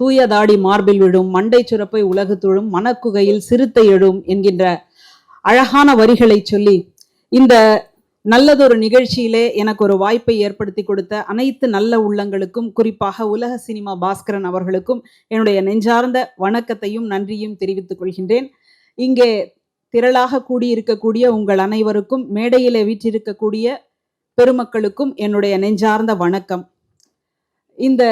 தூயதாடி மார்பில் விழும், மண்டை சுரப்பை உலகு தொழும், மனக்குகையில் சிறுத்தை எழும் என்கின்ற அழகான வரிகளை சொல்லி இந்த நல்லதொரு நிகழ்ச்சியிலே எனக்கு ஒரு வாய்ப்பை ஏற்படுத்தி கொடுத்த அனைத்து நல்ல உள்ளங்களுக்கும், குறிப்பாக உலக சினிமா பாஸ்கரன் அவர்களுக்கும் என்னுடைய நெஞ்சார்ந்த வணக்கத்தையும் நன்றியும் தெரிவித்துக் கொள்கின்றேன். இங்கே திரளாக கூடியிருக்கக்கூடிய உங்கள் அனைவருக்கும், மேடையிலே வீற்றிருக்கக்கூடிய பெருமக்களுக்கும் என்னுடைய நெஞ்சார்ந்த வணக்கம். இந்த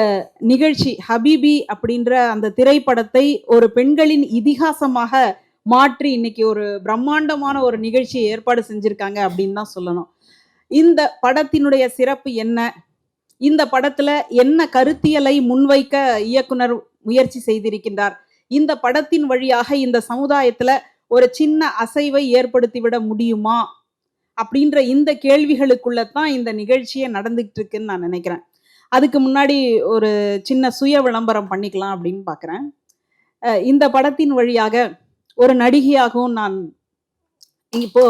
நிகழ்ச்சி ஹபீபி அப்படின்ற அந்த திரைப்படத்தை ஒரு பெண்களின் இதிகாசமாக மாற்றி இன்னைக்கு ஒரு பிரம்மாண்டமான ஒரு நிகழ்ச்சியை ஏற்பாடு செஞ்சிருக்காங்க அப்படின்னு தான் சொல்லணும். இந்த படத்தினுடைய சிறப்பு என்ன, இந்த படத்துல என்ன கருத்தியலை முன்வைக்க இயக்குனர் முயற்சி செய்திருக்கின்றார், இந்த படத்தின் வழியாக இந்த சமுதாயத்துல ஒரு சின்ன அசைவை ஏற்படுத்திவிட முடியுமா அப்படின்ற இந்த கேள்விகளுக்குள்ளதான் இந்த நிகழ்ச்சியே நடந்துகிட்டு இருக்குன்னு நான் நினைக்கிறேன். அதுக்கு முன்னாடி ஒரு சின்ன சுய விளம்பரம் பண்ணிக்கலாம் அப்படின்னு பார்க்குறேன். இந்த படத்தின் வழியாக ஒரு நடிகையாகவும் நான் இப்போ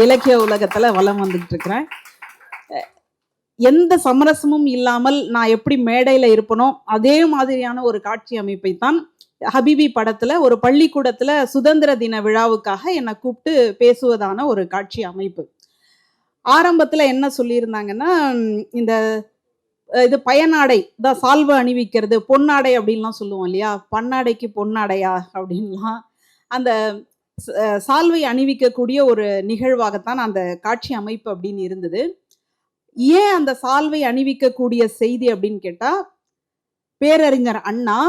இலக்கிய உலகத்துல வலம் வந்துட்டு இருக்கிறேன். எந்த சமரசமும் இல்லாமல் நான் எப்படி மேடையில இருப்பனோ அதே மாதிரியான ஒரு காட்சி அமைப்பை தான் ஹபீபி படத்துல ஒரு பள்ளிக்கூடத்துல சுதந்திர தின விழாவுக்காக என்னை கூப்பிட்டு பேசுவதான ஒரு காட்சி அமைப்பு. ஆரம்பத்துல என்ன சொல்லியிருந்தாங்கன்னா, இந்த இது பயனாடை தான், சால்வை அணிவிக்கிறது, பொன்னாடை அப்படின்லாம் சொல்லுவோம் இல்லையா, பன்னாடைக்கு பொன்னாடையா அப்படின்லாம், அந்த சால்வை அணிவிக்கக்கூடிய ஒரு நிகழ்வாகத்தான் அந்த காட்சி அமைப்பு அப்படின்னு இருந்தது. ஏன் அந்த சால்வை அணிவிக்கக்கூடிய செய்தி அப்படின்னு கேட்டா, பேரறிஞர் அண்ணா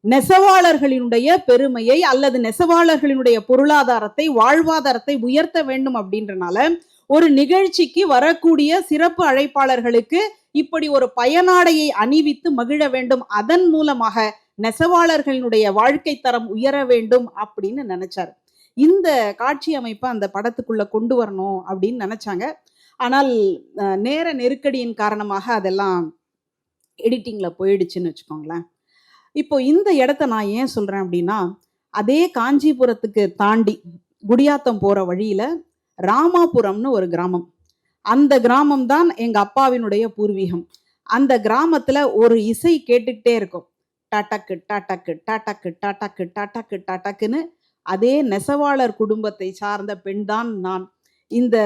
நெசவாளர்களினுடைய பெருமையை அல்லது நெசவாளர்களினுடைய பொருளாதாரத்தை, வாழ்வாதாரத்தை உயர்த்த வேண்டும் அப்படின்றனால ஒரு நிகழ்ச்சிக்கு வரக்கூடிய சிறப்பு அழைப்பாளர்களுக்கு இப்படி ஒரு பயனாடையை அணிவித்து மகிழ வேண்டும், அதன் மூலமாக நெசவாளர்களினுடைய வாழ்க்கை தரம் உயர வேண்டும் அப்படின்னு நினைச்சாரு. இந்த காட்சி அமைப்பை அந்த படத்துக்குள்ள கொண்டு வரணும் அப்படின்னு நினைச்சாங்க. ஆனால் நேர நெருக்கடியின் காரணமாக அதெல்லாம் எடிட்டிங்ல போயிடுச்சுன்னு வச்சுக்கோங்களேன். இப்போ இந்த இடத்த நான் ஏன் சொல்றேன் அப்படின்னா, அதே காஞ்சிபுரத்துக்கு தாண்டி குடியாத்தம் போற வழியில ராமாபுரம்னு ஒரு கிராமம். அந்த கிராமம் தான் எங்க அப்பாவினுடைய பூர்வீகம். அந்த கிராமத்துல ஒரு இசை கேட்டுக்கிட்டே இருக்கும், டடக்கு டடக்கு டடக்கு டடக்கு டடக்கு டடக்குன்னு. அதே நெசவாளர் குடும்பத்தை சார்ந்த பெண் தான் நான். இந்த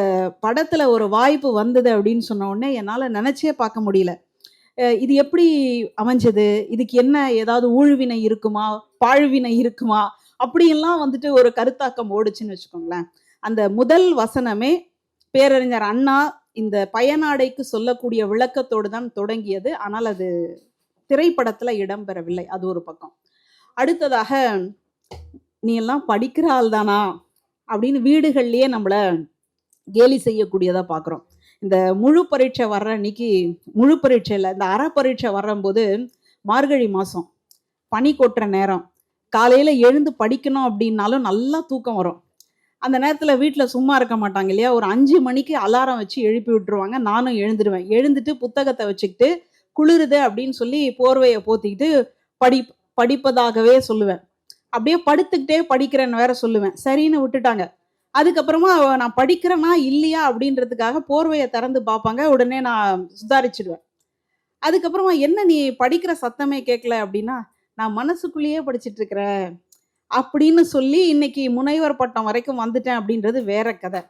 படத்துல ஒரு வாய்ப்பு வந்தது அப்படின்னு சொன்ன உடனே என்னால நினைச்சே பார்க்க முடியல. இது எப்படி அமைஞ்சது, இதுக்கு என்ன ஏதாவது ஊழ்வினை இருக்குமா, பாழ்வினை இருக்குமா, அப்படியெல்லாம் வந்துட்டு ஒரு கருத்தாக்கம் ஓடுச்சுன்னு வச்சுக்கோங்களேன். அந்த முதல் வசனமே பேரறிஞர் அண்ணா இந்த பயனாடைக்கு சொல்லக்கூடிய விளக்கத்தோடு தான் தொடங்கியது. ஆனால் அது திரைப்படத்துல இடம்பெறவில்லை. அது ஒரு பக்கம். அடுத்ததாக, நீ எல்லாம் படிக்கிற ஆள் தானா அப்படின்னு வீடுகள்லயே நம்மள கேலி செய்யக்கூடியதா பார்க்குறோம். இந்த முழு பரீட்சை வர்ற அன்னைக்கு, முழு பரீட்சையில் இந்த அரை பரீட்சை வரும்போது மார்கழி மாதம் பனி கொட்டுற நேரம், காலையில் எழுந்து படிக்கணும் அப்படின்னாலும் நல்லா தூக்கம் வரும். அந்த நேரத்தில் வீட்டில் சும்மா இருக்க மாட்டாங்க இல்லையா, ஒரு 5 மணிக்கு அலாரம் வச்சு எழுப்பி விட்டுருவாங்க. நானும் எழுந்துடுவேன். எழுந்துட்டு புத்தகத்தை வச்சுக்கிட்டு குளிருது அப்படின்னு சொல்லி போர்வையை போத்திக்கிட்டு படிப்பதாகவே சொல்லுவேன். அப்படியே படுத்துக்கிட்டே படிக்கிறேன்னு வேற சொல்லுவேன். சரின்னு விட்டுட்டாங்க. அதுக்கப்புறமா நான் படிக்கிறேனா இல்லையா அப்படின்றதுக்காக போர்வையை திறந்து பார்ப்பாங்க. உடனே நான் சுதாரிச்சிடுவேன். அதுக்கப்புறமா, என்ன நீ படிக்கிற சத்தமே கேட்கல அப்படின்னா, நான் மனசுக்குள்ளேயே படிச்சுட்டு இருக்கிறேன் அப்படின்னு சொல்லி இன்னைக்கு முனைவர் பட்டம் வரைக்கும் வந்துட்டேன் அப்படின்றது வேற கதை.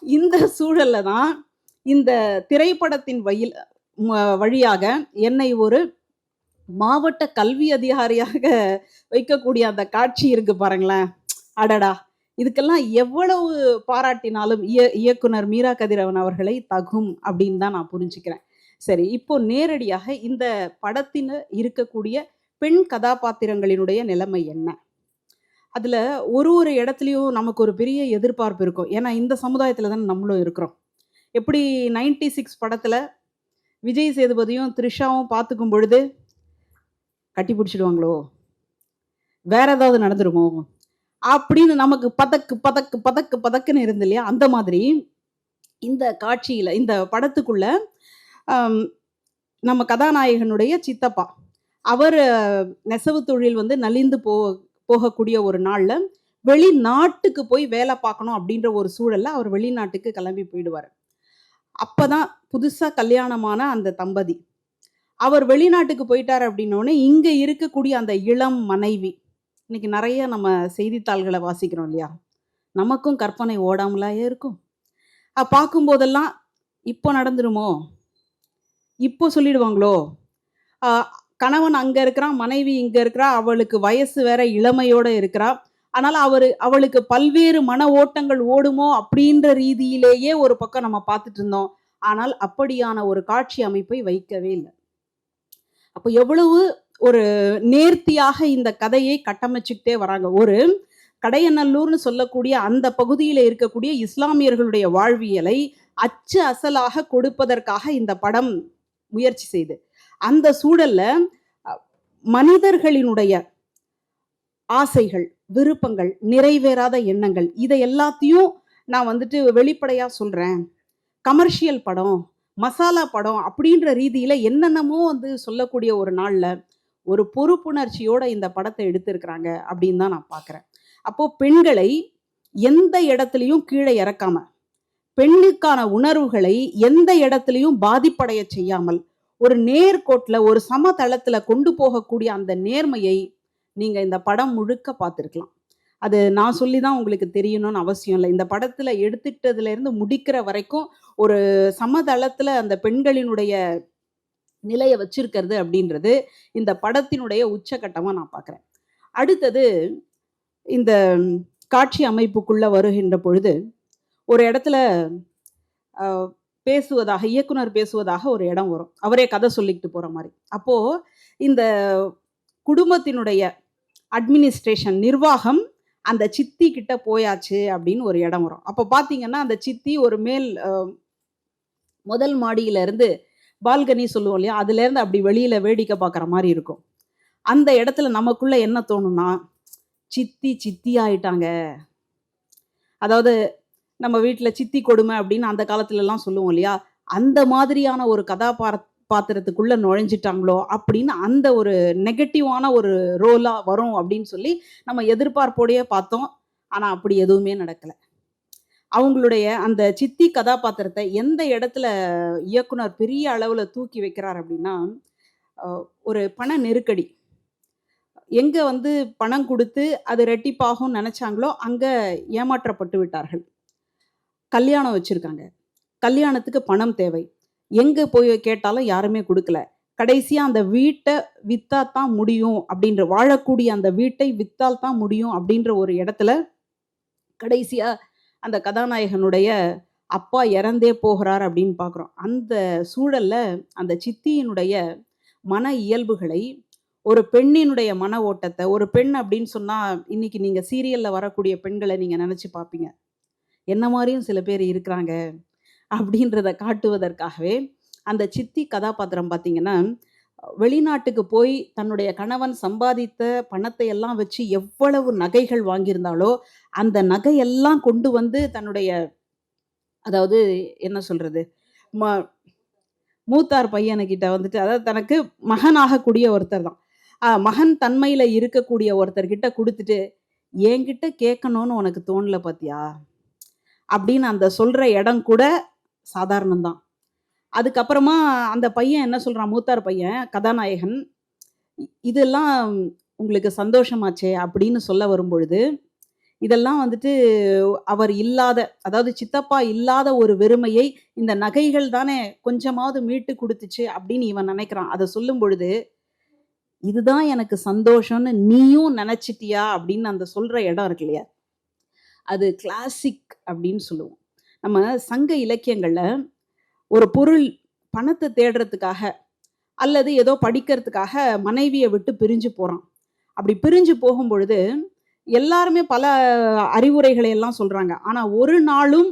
இந்த சூழல்ல தான் இந்த திரைப்படத்தின் வழியாக என்னை ஒரு மாவட்ட கல்வி அதிகாரியாக வைக்கக்கூடிய அந்த காட்சி இருக்கு பாருங்களேன். அடடா, இதுக்கெல்லாம் எவ்வளவு பாராட்டினாலும் இயக்குனர் மீரா கதிரவன் அவர்களை தகும் அப்படின்னு தான் நான் புரிஞ்சுக்கிறேன். சரி, இப்போ நேரடியாக இந்த படத்தின் இருக்கக்கூடிய பெண் கதாபாத்திரங்களினுடைய நிலைமை என்ன, அதுல ஒரு இடத்துலையும் நமக்கு ஒரு பெரிய எதிர்பார்ப்பு இருக்கும். ஏன்னா இந்த சமுதாயத்துல தான் நம்மளும் இருக்கிறோம். எப்படி 96 படத்துல விஜய் சேதுபதியும் த்ரிஷாவும் பார்த்துக்கும் பொழுது கட்டி பிடிச்சிடுவாங்களோ, வேற ஏதாவது நடந்துருமோ அப்படின்னு நமக்கு பதக்கு பதக்கு பதக்கு பதக்குன்னு இருந்து இல்லையா, அந்த மாதிரி இந்த காட்சியில, இந்த படத்துக்குள்ள நம்ம கதாநாயகனுடைய சித்தப்பா, அவர் நெசவு தொழில் நலிந்து போகக்கூடிய ஒரு நாள்ல வெளிநாட்டுக்கு போய் வேலை பார்க்கணும் அப்படின்ற ஒரு சூழல்ல அவர் வெளிநாட்டுக்கு கிளம்பி போயிடுவார். அப்பதான் புதுசா கல்யாணமான அந்த தம்பதி, அவர் வெளிநாட்டுக்கு போயிட்டார் அப்படின்னோடனே இங்க இருக்கக்கூடிய அந்த இளம் மனைவி, இன்னைக்கு நிறைய நம்ம செய்தித்தாள்களை வாசிக்கிறோம் இல்லையா, நமக்கும் கற்பனை ஓடாமலாயே இருக்கும். பார்க்கும்போதெல்லாம் இப்போ நடந்துருமோ, இப்போ சொல்லிடுவாங்களோ, ஆ, கணவன் அங்க இருக்கிறான், மனைவி இங்க இருக்கிறா, அவளுக்கு வயசு வேற இளமையோட இருக்கிறா, அதனால அவளுக்கு பல்வேறு மன ஓட்டங்கள் ஓடுமோ அப்படின்ற ரீதியிலேயே ஒரு பக்கம் நம்ம பார்த்துட்டு இருந்தோம். ஆனால் அப்படியான ஒரு காட்சி அமைப்பை வைக்கவே இல்லை. அப்போ எவ்வளவு ஒரு நேர்த்தியாக இந்த கதையை கட்டமைச்சுக்கிட்டே வராங்க. ஒரு கடையநல்லூர்னு சொல்லக்கூடிய அந்த பகுதியில் இருக்கக்கூடிய இஸ்லாமியர்களுடைய வாழ்வியலை அச்சு அசலாக கொடுப்பதற்காக இந்த படம் முயற்சி செய்து, அந்த சூழல்ல மனிதர்களினுடைய ஆசைகள், விருப்பங்கள், நிறைவேறாத எண்ணங்கள், இதை எல்லாத்தையும் நான் வந்துட்டு வெளிப்படையா சொல்றேன். கமர்ஷியல் படம், மசாலா படம் அப்படின்ற ரீதியில என்னென்னமோ வந்து சொல்லக்கூடிய ஒரு நாள்ல ஒரு பொறுப்புணர்ச்சியோட இந்த படத்தை எடுத்திருக்கிறாங்க அப்படின்னு தான் நான் பார்க்கிறேன். அப்போ பெண்களை எந்த இடத்துலையும் கீழே இறக்காம, பெண்ணுக்கான உணர்வுகளை எந்த இடத்துலையும் பாதிப்படைய செய்யாமல், ஒரு நேர்கோட்டுல ஒரு சமதளத்துல கொண்டு போகக்கூடிய அந்த நேர்மையை நீங்க இந்த படம் முழுக்க பார்த்துருக்கலாம். அது நான் சொல்லி தான் உங்களுக்கு தெரியணும்னு அவசியம் இல்லை. இந்த படத்துல எடுத்துட்டதுல இருந்து முடிக்கிற வரைக்கும் ஒரு சமதளத்துல அந்த பெண்களினுடைய நிலையை வச்சிருக்கிறது அப்படின்றது இந்த படத்தினுடைய உச்சகட்டமா நான் பார்க்குறேன். அடுத்தது இந்த காட்சி அமைப்புக்குள்ள வருகின்ற பொழுது ஒரு இடத்துல பேசுவதாக, இயக்குனர் பேசுவதாக ஒரு இடம் வரும். அவரே கதை சொல்லிக்கிட்டு போற மாதிரி. அப்போ இந்த குடும்பத்தினுடைய அட்மினிஸ்ட்ரேஷன், நிர்வாகம் அந்த சித்தி கிட்ட போயாச்சு அப்படின்னு ஒரு இடம் வரும். அப்போ பார்த்தீங்கன்னா அந்த சித்தி ஒரு முதல் மாடியில இருந்து பால்கனி சொல்லுவோம் இல்லையா, அதுல இருந்து அப்படி வெளியில வேடிக்கை பார்க்குற மாதிரி இருக்கும். அந்த இடத்துல நமக்குள்ள என்ன தோணும்னா, சித்தி சித்தி ஆயிட்டாங்க. அதாவது நம்ம வீட்டில் சித்தி கொடுமை அப்படின்னு அந்த காலத்துலலாம் சொல்லுவோம் இல்லையா, அந்த மாதிரியான ஒரு பாத்திரத்துக்குள்ள நுழைஞ்சிட்டாங்களோ அப்படின்னு அந்த ஒரு நெகட்டிவான ஒரு ரோலா வரும் அப்படின்னு சொல்லி நம்ம எதிர்பார்ப்போடையே பார்த்தோம். ஆனா அப்படி எதுவுமே நடக்கல. அவங்களுடைய அந்த சித்தி கதாபாத்திரத்தை எந்த இடத்துல இயக்குனர் பெரிய அளவுல தூக்கி வைக்கிறார் அப்படின்னா, ஒரு பண நெருக்கடி எங்க வந்து பணம் கொடுத்து அது ரெட்டிப்பாகும் நினைச்சாங்களோ அங்க ஏமாற்றப்பட்டு விட்டார்கள். கல்யாணம் வச்சிருக்காங்க, கல்யாணத்துக்கு பணம் தேவை, எங்க போய் கேட்டாலும் யாருமே கொடுக்கல. கடைசியா அந்த வீட்டை வித்தா தான் முடியும் அப்படின்ற, வாழக்கூடிய அந்த வீட்டை வித்தால் தான் முடியும் அப்படின்ற ஒரு இடத்துல கடைசியா அந்த கதாநாயகனுடைய அப்பா இறந்தே போகிறார் அப்படின்னு பார்க்குறோம். அந்த சூழல்ல அந்த சித்தியினுடைய மன இயல்புகளை, ஒரு பெண்ணினுடைய மன ஓட்டத்தை, ஒரு பெண் அப்படின்னு சொன்னா இன்னைக்கு நீங்க சீரியல்ல வரக்கூடிய பெண்களை நீங்க நினைச்சு பார்ப்பீங்க, என்ன மாதிரியும் சில பேர் இருக்கிறாங்க அப்படின்றத காட்டுவதற்காகவே அந்த சித்தி கதாபாத்திரம் பார்த்தீங்கன்னா, வெளிநாட்டுக்கு போய் தன்னுடைய கணவன் சம்பாதித்த பணத்தை எல்லாம் வச்சு எவ்வளவு நகைகள் வாங்கியிருந்தாலோ அந்த நகையெல்லாம் கொண்டு வந்து தன்னுடைய, அதாவது என்ன சொல்றது, மூத்தார் பையனுக்கிட்ட வந்துட்டு, அதாவது தனக்கு மகனாகக்கூடிய ஒருத்தர் தான், மகன் தன்மையில இருக்கக்கூடிய ஒருத்தர்கிட்ட கொடுத்துட்டு, என்கிட்ட கேட்கணும்னு உனக்கு தோணல பாத்தியா அப்படின்னு அந்த சொல்ற இடம் கூட சாதாரணம்தான். அதுக்கப்புறமா அந்த பையன் என்ன சொல்றான், மூத்தார் பையன் கதாநாயகன், இதெல்லாம் உங்களுக்கு சந்தோஷமாச்சே அப்படின்னு சொல்ல வரும்பொழுது, இதெல்லாம் வந்துட்டு அவர் இல்லாத, அதாவது சித்தப்பா இல்லாத ஒரு வெறுமையை இந்த நகைகள் தானே கொஞ்சமாவது மீட்டு கொடுத்துச்சு அப்படின்னு இவன் நினைக்கிறான். அதை சொல்லும் பொழுது, இதுதான் எனக்கு சந்தோஷம்னு நீயும் நினைச்சிட்டியா அப்படின்னு அந்த சொல்ற இடம் இருக்கு இல்லையா, அது கிளாசிக் அப்படின்னு சொல்லுவோம். நம்ம சங்க இலக்கியங்கள்ல ஒரு பொருள் பணத்தை தேடுறதுக்காக அல்லது ஏதோ படிக்கிறதுக்காக மனைவியை விட்டு பிரிஞ்சு போறான். அப்படி பிரிஞ்சு போகும் பொழுது எல்லாருமே பல அறிவுரைகளை எல்லாம் சொல்றாங்க. ஆனா ஒரு நாளும்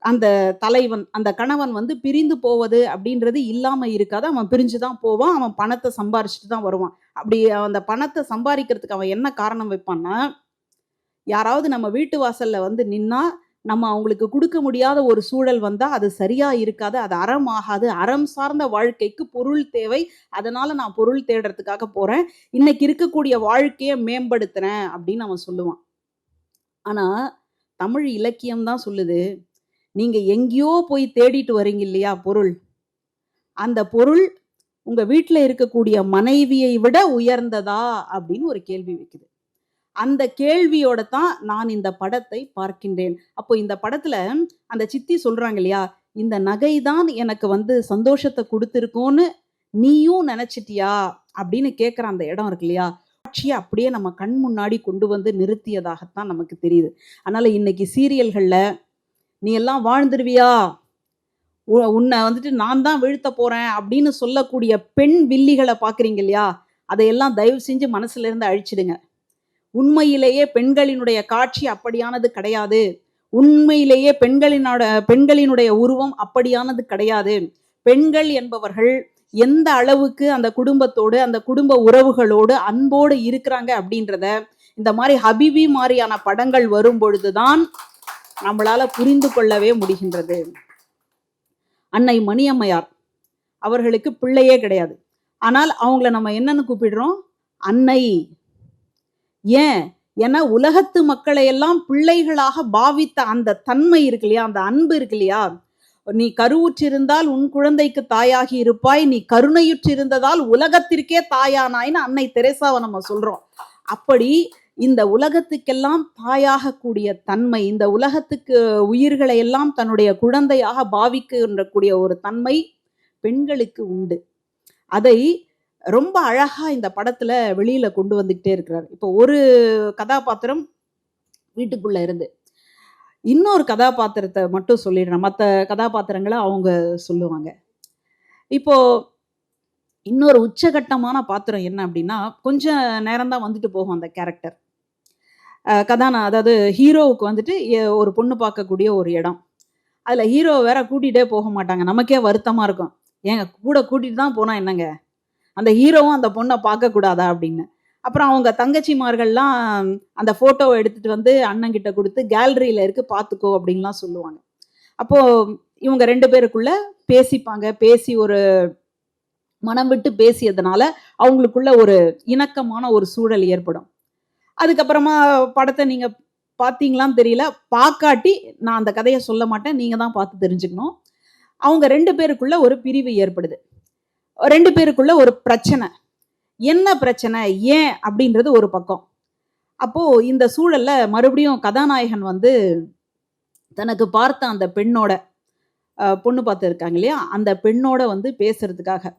அந்த தலைவன், அந்த கணவன் வந்து பிரிந்து போவது அப்படின்றது இல்லாம இருக்காது. அவன் பிரிஞ்சுதான் போவான், அவன் பணத்தை சம்பாரிச்சுட்டு தான் வருவான். அப்படி அந்த பணத்தை சம்பாதிக்கிறதுக்கு அவன் என்ன காரணம் வைப்பான்னா, யாராவது நம்ம வீட்டு வாசல்ல வந்து நின்னா நம்ம அவங்களுக்கு கொடுக்க முடியாத ஒரு சூழல் வந்தா அது சரியா இருக்காது, அது அறம் ஆகாது, அறம் சார்ந்த வாழ்க்கைக்கு பொருள் தேவை, அதனால நான் பொருள் தேடுறதுக்காக போறேன், இன்னைக்கு இருக்கக்கூடிய வாழ்க்கையை மேம்படுத்துறேன் அப்படின்னு அவன் சொல்லுவான். ஆனா தமிழ் இலக்கியம் தான் சொல்லுது, நீங்க எங்கேயோ போய் தேடிட்டு வரீங்க இல்லையா பொருள், அந்த பொருள் உங்க வீட்டுல இருக்கக்கூடிய மனைவியை விட உயர்ந்ததா அப்படின்னு ஒரு கேள்வி வைக்குது. அந்த கேள்வியோட தான் நான் இந்த படத்தை பார்க்கின்றேன். அப்போ இந்த படத்துல அந்த சித்தி சொல்றாங்க இல்லையா, இந்த நகை தான் எனக்கு வந்து சந்தோஷத்தை கொடுத்திருக்கோன்னு நீயும் நினைச்சிட்டியா அப்படின்னு கேட்கிற அந்த இடம் இருக்கு இல்லையா, காட்சியை அப்படியே நம்ம கண் முன்னாடி கொண்டு வந்து நிறுத்தியதாகத்தான் நமக்கு தெரியுது. அதனால இன்னைக்கு சீரியல்கள்ல நீ எல்லாம் வாழ்ந்துருவியா, உன்னை வந்துட்டு நான் தான் வீழ்த்த போறேன் அப்படின்னு சொல்லக்கூடிய பெண் வில்லிகளை பாக்குறீங்க இல்லையா, அதையெல்லாம் தயவு செஞ்சு மனசுல இருந்து அழிச்சிடுங்க. உண்மையிலேயே பெண்களினுடைய காட்சி அப்படியானது கிடையாது. உண்மையிலேயே பெண்களினுடைய உருவம் அப்படியானது கிடையாது. பெண்கள் என்பவர்கள் எந்த அளவுக்கு அந்த குடும்பத்தோடு, அந்த குடும்ப உறவுகளோடு அன்போடு இருக்கிறாங்க அப்படின்றத இந்த மாதிரி ஹபிபி மாதிரியான படங்கள் வரும் பொழுதுதான் நம்மளால புரிந்து கொள்ளவே முடிகின்றது. அன்னை மணியம்மையார் அவர்களுக்கு பிள்ளையே கிடையாது. ஆனால் அவங்கள நம்ம என்னன்னு கூப்பிடுறோம்? அன்னை. ஏன்? ஏன்னா உலகத்து மக்களை எல்லாம் பிள்ளைகளாக பாவித்த அந்த தன்மை இருக்கு இல்லையா, அந்த அன்பு இருக்கு இல்லையா, நீ கருவுற்றிருந்தால் உன் குழந்தைக்கு தாயாகி இருப்பாய், நீ கருணையுற்றிருந்ததால் உலகத்திற்கே தாயானாய்னு அன்னை தெரேசாவை நம்ம சொல்றோம். அப்படி இந்த உலகத்துக்கெல்லாம் தாயாக கூடிய தன்மை, இந்த உலகத்துக்கு உயிர்களை எல்லாம் தன்னுடைய குழந்தையாக பாவிக்கின்ற ஒரு தன்மை பெண்களுக்கு உண்டு. அதை ரொம்ப அழகா இந்த படத்துல வெளியில கொண்டு வந்துகிட்டே இருக்கிறார். இப்போ ஒரு கதாபாத்திரம் வீட்டுக்குள்ள இருந்து இன்னொரு கதாபாத்திரத்தை மட்டும் சொல்லிடுறேன், மற்ற கதாபாத்திரங்களை அவங்க சொல்லுவாங்க. இப்போ இன்னொரு உச்சகட்டமான பாத்திரம் என்ன அப்படின்னா, கொஞ்ச நேரம் தான் வந்துட்டு போகும் அந்த கேரக்டர். அதாவது ஹீரோவுக்கு வந்துட்டு ஒரு பொண்ணு பார்க்கக்கூடிய ஒரு இடம். அதுல ஹீரோ வேற கூட்டிகிட்டே போக மாட்டாங்க. நமக்கே வருத்தமா இருக்கும், ஏங்க கூட கூட்டிட்டு தான் போனா என்னங்க, அந்த ஹீரோவும் அந்த பொண்ணை பார்க்கக்கூடாதா அப்படின்னு. அப்புறம் அவங்க தங்கச்சிமார்கள்லாம் அந்த ஃபோட்டோவை எடுத்துட்டு வந்து அண்ணன் கிட்ட கொடுத்து கேலரியில இருக்கு பார்த்துக்கோ அப்படின்லாம் சொல்லுவாங்க. அப்போ இவங்க 2 பேருக்குள்ள பேசிப்பாங்க. பேசி ஒரு மனம் விட்டு பேசியதுனால அவங்களுக்குள்ள ஒரு இணக்கமான ஒரு சூழல் ஏற்படும். அதுக்கப்புறமா படத்தை நீங்க பார்த்தீங்களான்னு தெரியல, பார்க்காட்டி நான் அந்த கதையை சொல்ல மாட்டேன், நீங்க தான் பார்த்து தெரிஞ்சுக்கணும். அவங்க 2 பேருக்குள்ள ஒரு பிரிவு ஏற்படுது. 2 பேருக்குள்ள ஒரு பிரச்சனை. என்ன பிரச்சனை, ஏன் அப்படின்றது ஒரு பக்கம். அப்போ இந்த சூழல்ல மறுபடியும் கதாநாயகன் வந்து தனக்கு பார்த்த அந்த பெண்ணோட, பொண்ணு பார்த்து இருக்காங்க இல்லையா, அந்த பெண்ணோட வந்து பேசுறதுக்காக,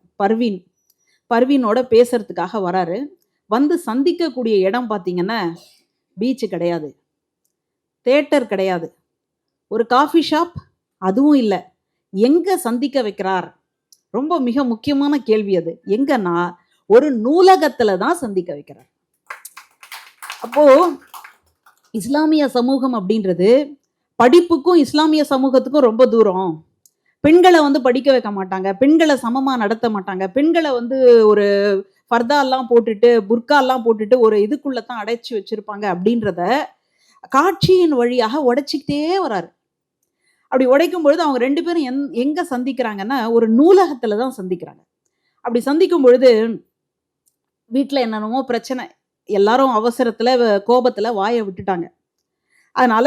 பர்வீனோட பேசுறதுக்காக வராரு. வந்து சந்திக்கக்கூடிய இடம் பார்த்தீங்கன்னா, பீச் கிடையாது, தியேட்டர் கிடையாது, ஒரு காஃபி ஷாப் அதுவும் இல்லை. எங்க சந்திக்க வைக்கிறார்? ரொம்ப மிக முக்கியமான கேள்வி அது. எங்கன்னா ஒரு நூலகத்துல தான் சந்திக்க வைக்கிறார். அப்போ இஸ்லாமிய சமூகம் அப்படின்றது படிப்புக்கும் இஸ்லாமிய சமூகத்துக்கும் ரொம்ப தூரம். பெண்களை வந்து படிக்க வைக்க மாட்டாங்க, பெண்களை சமமா நடத்த மாட்டாங்க, பெண்களை வந்து ஒரு ஃபர்தாலாம் போட்டுட்டு புர்காலாம் போட்டுட்டு ஒரு இதுக்குள்ளதான் அடைச்சி வச்சிருப்பாங்க அப்படின்றத காட்சியின் வழியாக உடைச்சிக்கிட்டே வராரு. அப்படி உடைக்கும் பொழுது அவங்க 2 பேரும் எங்க சந்திக்கிறாங்கன்னா ஒரு நூலகத்துல தான் சந்திக்கிறாங்க. அப்படி சந்திக்கும் பொழுது வீட்டுல என்னென்னமோ பிரச்சனை, எல்லாரும் அவசரத்துல கோபத்துல வாயை விட்டுட்டாங்க. அதனால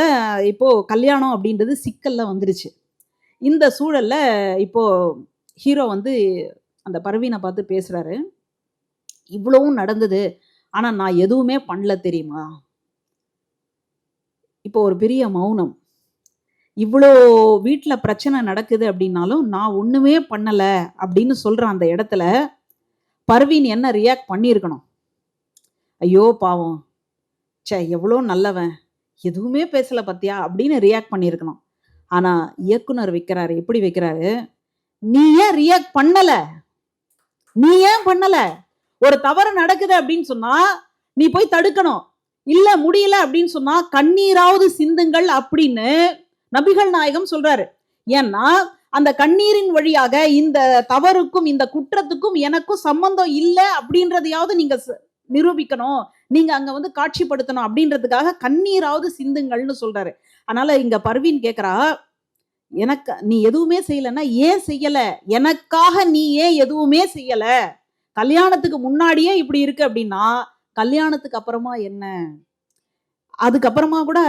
இப்போ கல்யாணம் அப்படின்றது சிக்கல்ல வந்துருச்சு. இந்த சூழல்ல இப்போ ஹீரோ வந்து அந்த பர்வீனை பார்த்து பேசுறாரு. இவ்வளவும் நடந்தது, ஆனா நான் எதுவுமே பண்ணல தெரியுமா? இப்போ ஒரு பெரிய மௌனம். இவ்வளோ வீட்டுல பிரச்சனை நடக்குது அப்படின்னாலும் நான் ஒண்ணுமே பண்ணல அப்படின்னு சொல்ற அந்த இடத்துல பர்வீன் என்ன ரியாக்ட் பண்ணியிருக்கணும்? ஐயோ பாவம், சே எவ்வளோ நல்லவன், எதுவுமே பேசல பத்தியா அப்படின்னு ரியாக்ட் பண்ணியிருக்கணும். ஆனா இயக்குனர் வைக்கிறாரு, எப்படி வைக்கிறாரு, நீ ஏன் ரியாக்ட் பண்ணல? நீ ஏன் பண்ணல? ஒரு தவறு நடக்குது அப்படின்னு சொன்னா நீ போய் தடுக்கணும். இல்ல முடியல அப்படின்னு சொன்னா கண்ணீராவது சிந்துங்கள் அப்படின்னு நபிகள் நாயகம் சொல்றாரு. ஏன்னா அந்த கண்ணீரின் வழியாக இந்த தவறுக்கும் இந்த குற்றத்துக்கும் எனக்கும் சம்பந்தம் இல்லை அப்படின்றதையாவது நீங்க நிரூபிக்கணும், நீங்க அங்க வந்து காட்சிப்படுத்தணும் அப்படின்றதுக்காக கண்ணீராவது சிந்துங்கள்னு சொல்றாரு. அதனால இங்க பர்வீன் கேக்குறா, எனக்கு நீ எதுவுமே செய்யலன்னா ஏன் செய்யல? எனக்காக நீ ஏன் எதுவுமே செய்யல? கல்யாணத்துக்கு முன்னாடியே இப்படி இருக்கு அப்படின்னா கல்யாணத்துக்கு அப்புறமா என்ன? அதுக்கப்புறமா கூட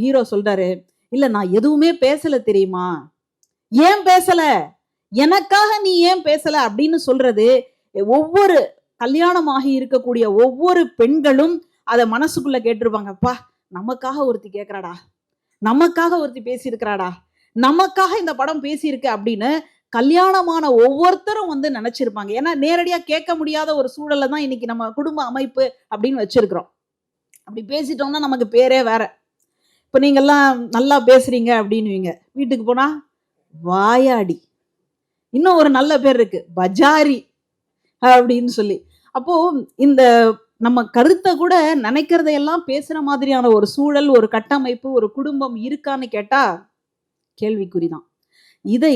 ஹீரோ சொல்றாரு, இல்ல நான் எதுவுமே பேசல தெரியுமா? ஏன் பேசல? எனக்காக நீ ஏன் பேசல அப்படின்னு சொல்றது ஒவ்வொரு கல்யாணமாகி இருக்கக்கூடிய ஒவ்வொரு பெண்களும் அதை மனசுக்குள்ள கேட்டிருப்பாங்க, அப்பா நமக்காக ஒருத்தி கேட்கிறாடா, நமக்காக ஒருத்தி பேசியிருக்கிறாடா, நமக்காக இந்த படம் பேசியிருக்கு அப்படின்னு கல்யாணமான ஒவ்வொருத்தரும் வந்து நினைச்சிருப்பாங்க. ஏன்னா நேரடியா கேட்க முடியாத ஒரு சூழல்ல தான் இன்னைக்கு நம்ம குடும்ப அமைப்பு அப்படின்னு வச்சிருக்கிறோம். அப்படி பேசிட்டோம்னா நமக்கு பேரே வேற. இப்ப நீங்க எல்லாம் நல்லா பேசுறீங்க அப்படின்னுவீங்க, வீட்டுக்கு போனா வாயாடி, இன்னும் ஒரு நல்ல பேர் இருக்கு பஜாரி அப்படின்னு சொல்லி. அப்போ இந்த நம்ம கருத்தை கூட நினைக்கிறதையெல்லாம் பேசுற மாதிரியான ஒரு சூழல், ஒரு கட்டமைப்பு, ஒரு குடும்பம் இருக்கான்னு கேட்டா கேள்விக்குறிதான். இதை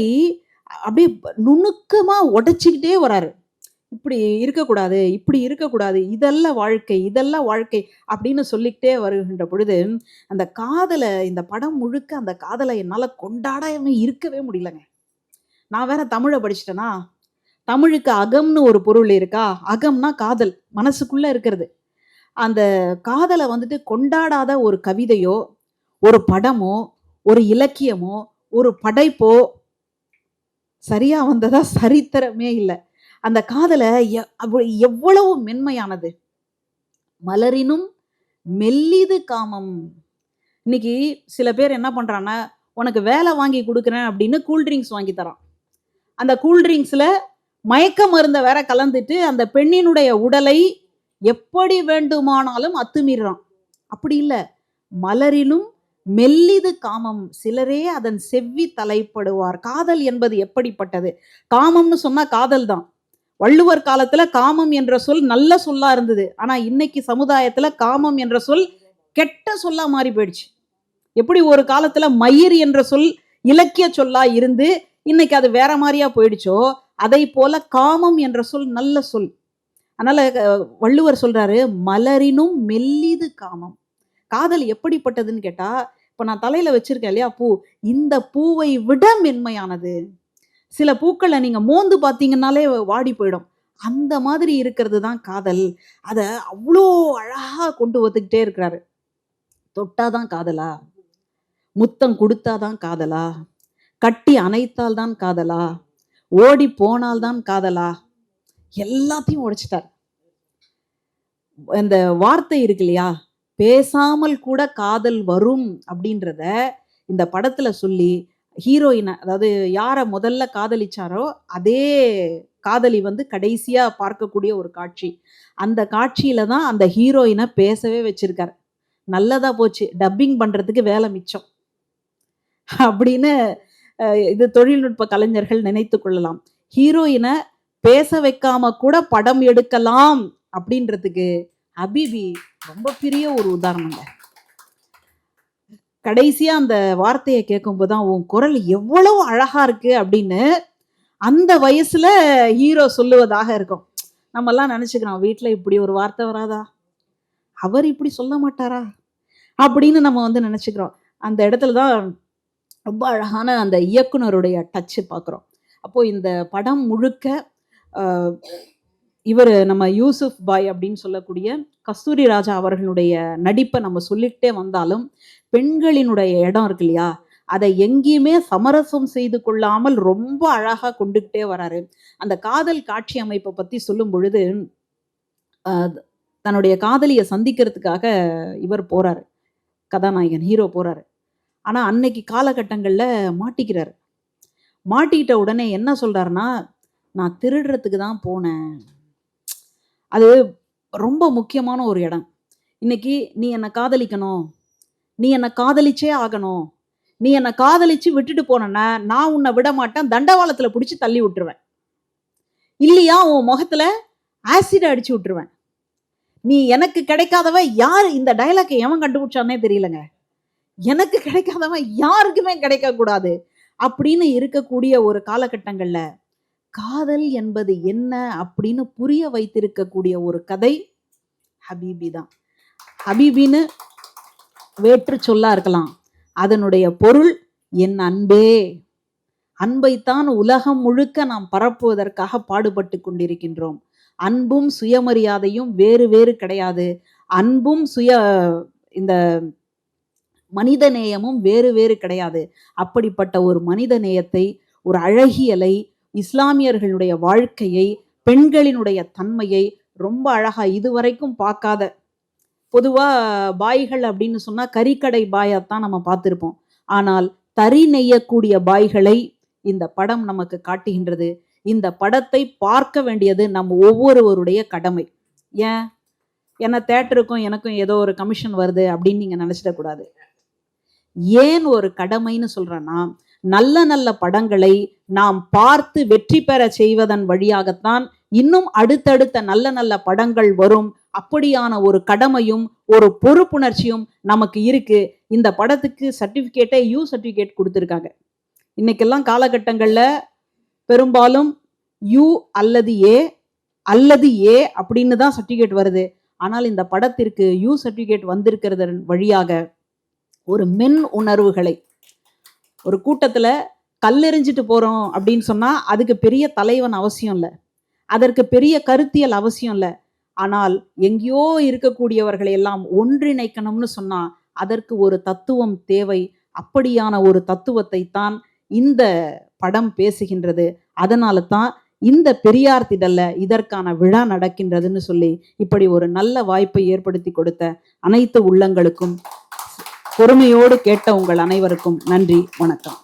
அப்படியே நுணுக்கமா உடைச்சுக்கிட்டே வராரு. இப்படி இருக்கக்கூடாது, இப்படி இருக்கக்கூடாது, இதெல்லாம் வாழ்க்கை, இதெல்லாம் வாழ்க்கை அப்படின்னு சொல்லிக்கிட்டே வருகின்ற பொழுது, அந்த காதலை, இந்த படம் முழுக்க அந்த காதலை என்னால கொண்டாடாம இருக்கவே முடியலங்க. நான் வேற தமிழை படிச்சுட்டேனா, தமிழுக்கு அகம்னு ஒரு பொருள் இருக்கா, அகம்னா காதல், மனசுக்குள்ள இருக்கிறது. அந்த காதலை வந்துட்டு கொண்டாடாத ஒரு கவிதையோ, ஒரு படமோ, ஒரு இலக்கியமோ, ஒரு படைப்போ சரியா வந்ததா சரித்திரமே இல்லை. அந்த காதலை எவ்வளவு மென்மையானது. மலரினும் மெல்லிது காமம். இன்னைக்கு சில பேர் என்ன பண்றான்னா, உனக்கு வேலை வாங்கி கொடுக்குறேன் அப்படின்னு கூல்ட்ரிங்க்ஸ் வாங்கி தரான். அந்த கூல்ட்ரிங்க்ஸ்ல மயக்க மருந்த வேற கலந்துட்டு அந்த பெண்ணினுடைய உடலை எப்படி வேண்டுமானாலும் அத்துமீறான். அப்படி இல்ல, மலரிலும் மெல்லிது காமம், சிலரே அதன் செவ்வி தலைப்படுவார். காதல் என்பது எப்படிப்பட்டது? காமம்னு சொன்னா காதல் தான். வள்ளுவர் காலத்துல காமம் என்ற சொல் நல்ல சொல்லா இருந்தது. ஆனா இன்னைக்கு சமுதாயத்துல காமம் என்ற சொல் கெட்ட சொல்லா மாறி போயிடுச்சு. எப்படி ஒரு காலத்துல மயிர் என்ற சொல் இலக்கிய சொல்லா இருந்து இன்னைக்கு அது வேற மாதிரியா போயிடுச்சோ, அதை போல காமம் என்ற சொல் நல்ல சொல். அதனால வள்ளுவர் சொல்றாரு, மலரினும் மெல்லிது காமம். காதல் எப்படிப்பட்டதுன்னு கேட்டா, இப்ப நான் தலையில வச்சிருக்கேன் இல்லையா பூ, இந்த பூவை விட மென்மையானது. சில பூக்களை நீங்க மோந்து பார்த்தீங்கன்னாலே வாடி போயிடும். அந்த மாதிரி இருக்கிறது தான் காதல். அத அவ்வளோ அழகா கொண்டு வந்துக்கிட்டே இருக்கிறாரு. தொட்டாதான் காதலா, முத்தம் கொடுத்தாதான் காதலா, கட்டி அணைத்தால் தான் காதலா, ஓடி போனால் தான் காதலா, எல்லாத்தையும் உடைச்சிட்டார். இந்த வார்த்தை இருக்கு இல்லையா, பேசாமல் கூட காதல் வரும் அப்படின்றத இந்த படத்துல சொல்லி ஹீரோயினை, அதாவது யார முதல்ல காதலிச்சாரோ அதே காதலி வந்து கடைசியா பார்க்கக்கூடிய ஒரு காட்சி. அந்த காட்சியில தான் அந்த ஹீரோயினை பேசவே வச்சிருக்காரு. நல்லதா போச்சு, டப்பிங் பண்றதுக்கு வேலை மிச்சம் அப்படின்னு இது தொழில்நுட்ப கலைஞர்கள் நினைத்து கொள்ளலாம். ஹீரோயினை பேச வைக்காம கூட படம் எடுக்கலாம் அப்படின்றதுக்கு ஹபீபி ரொம்ப பெரிய ஒரு உதாரணங்க. கடைசியா அந்த வார்த்தையை கேட்கும்போதுதான் உன் குரல் எவ்வளவு அழகா இருக்கு அப்படின்னு அந்த வயசுல ஹீரோ சொல்லுவதாக இருக்கும். நம்ம எல்லாம் நினைச்சுக்கிறோம், வீட்டுல இப்படி ஒரு வார்த்தை வராதா, அவர் இப்படி சொல்ல மாட்டாரா அப்படின்னு நம்ம வந்து நினைச்சுக்கிறோம். அந்த இடத்துலதான் ரொம்ப அழகான அந்த இயக்குனருடைய டச்சு பார்க்குறோம். அப்போ இந்த படம் முழுக்க இவர் நம்ம யூசுப் பாய் அப்படின்னு சொல்லக்கூடிய கஸ்தூரி ராஜா அவர்களுடைய நடிப்பை நம்ம சொல்லிட்டே வந்தாலும், பெண்களினுடைய இடம் இருக்கு இல்லையா, அதை எங்கேயுமே சமரசம் செய்து கொள்ளாமல் ரொம்ப அழகா கொண்டுகிட்டே வராரு. அந்த காதல் காட்சி அமைப்பை பத்தி சொல்லும் பொழுது, தன்னுடைய காதலியை சந்திக்கிறதுக்காக இவர் போறாரு, கதாநாயகன் ஹீரோ போறாரு. ஆனா அன்னைக்கு காலகட்டங்கள்ல மாட்டிக்கிறாரு. மாட்டிக்கிட்ட உடனே என்ன சொல்றாருன்னா, நான் திருடுறதுக்கு தான் போனேன். அது ரொம்ப முக்கியமான ஒரு இடம். இன்னைக்கு நீ என்னை காதலிக்கணும், நீ என்னை காதலிச்சே ஆகணும், நீ என்னை காதலிச்சு விட்டுட்டு போனேன்னா நான் உன்னை விட மாட்டேன், தண்டவாளத்துல பிடிச்சி தள்ளி விட்டுருவேன், இல்லையா உன் முகத்துல ஆசிட் அடிச்சு விட்டுருவேன், நீ எனக்கு கிடைக்காதவ யார். இந்த டைலாக்கை எவன் கண்டுபிடிச்சானே தெரியலங்க. எனக்கு கிடைக்காதவன் யாருக்குமே கிடைக்க கூடாது அப்படின்னு இருக்கக்கூடிய ஒரு காலகட்டங்கள்ல காதல் என்பது என்ன அப்படின்னு புரிய வைத்திருக்கக்கூடிய ஒரு கதை ஹபீபி தான். ஹபீபின்னு வேற்று சொல்லா இருக்கலாம், அதனுடைய பொருள் என் அன்பே. அன்பைத்தான் உலகம் முழுக்க நாம் பரப்புவதற்காக பாடுபட்டு கொண்டிருக்கின்றோம். அன்பும் சுயமரியாதையும் வேறு வேறு கிடையாது. அன்பும் இந்த மனித நேயமும் வேறு வேறு கிடையாது. அப்படிப்பட்ட ஒரு மனித நேயத்தை, ஒரு அழகியலை, இஸ்லாமியர்களுடைய வாழ்க்கையை பெண்களினுடைய தன்மையை ரொம்ப அழகா இதுவரைக்கும் பார்க்காத, பொதுவா பாய்கள் அப்படின்னு சொன்னா கறிக்கடை பாயாத்தான் நம்ம பார்த்திருப்போம். ஆனால் தறி நெய்யக்கூடிய பாய்களை இந்த படம் நமக்கு காட்டுகின்றது. இந்த படத்தை பார்க்க வேண்டியது நம் ஒவ்வொருவருடைய கடமை. ஏன் என்ன தேட்டருக்கும் எனக்கும் ஏதோ ஒரு கமிஷன் வருது அப்படின்னு நீங்க நினைச்சிடக்கூடாது. ஏன் ஒரு கடமைன்னு சொல்றேன்னா, நல்ல நல்ல படங்களை நாம் பார்த்து வெற்றி பெற செய்வதன் வழியாகத்தான் இன்னும் அடுத்தடுத்த நல்ல நல்ல படங்கள் வரும். அப்படியான ஒரு கடமையும் ஒரு பொறுப்புணர்ச்சியும் நமக்கு இருக்கு. இந்த படத்துக்கு சர்டிபிகேட்டை யூ சர்டிபிகேட் கொடுத்துருக்காங்க. இன்னைக்கெல்லாம் காலகட்டங்கள்ல பெரும்பாலும் யூ அல்லது ஏ அப்படின்னு தான் சர்டிபிகேட் வருது. ஆனால் இந்த படத்திற்கு யூ சர்டிபிகேட் வந்திருக்கிறதன் வழியாக ஒரு மென் உணர்வுகளை, ஒரு கூட்டத்துல கல்லெறிஞ்சிட்டு போறோம் அப்படின்னு சொன்னா அதுக்கு பெரிய தலைவன் அவசியம் இல்லை, அதற்கு பெரிய கருத்தியல் அவசியம் இல்லை. ஆனால் எங்கேயோ இருக்கக்கூடியவர்களை எல்லாம் ஒன்றிணைக்கணும்னு சொன்னா அதற்கு ஒரு தத்துவம் தேவை. அப்படியான ஒரு தத்துவத்தை தான் இந்த படம் பேசுகின்றது. அதனால தான் இந்த பெரியார் திடல்ல இதற்கான விழா நடக்கின்றதுன்னு சொல்லி இப்படி ஒரு நல்ல வாய்ப்பை ஏற்படுத்தி கொடுத்த அனைத்து உள்ளங்களுக்கும், பொறுமையோடு கேட்ட உங்கள் அனைவருக்கும் நன்றி, வணக்கம்.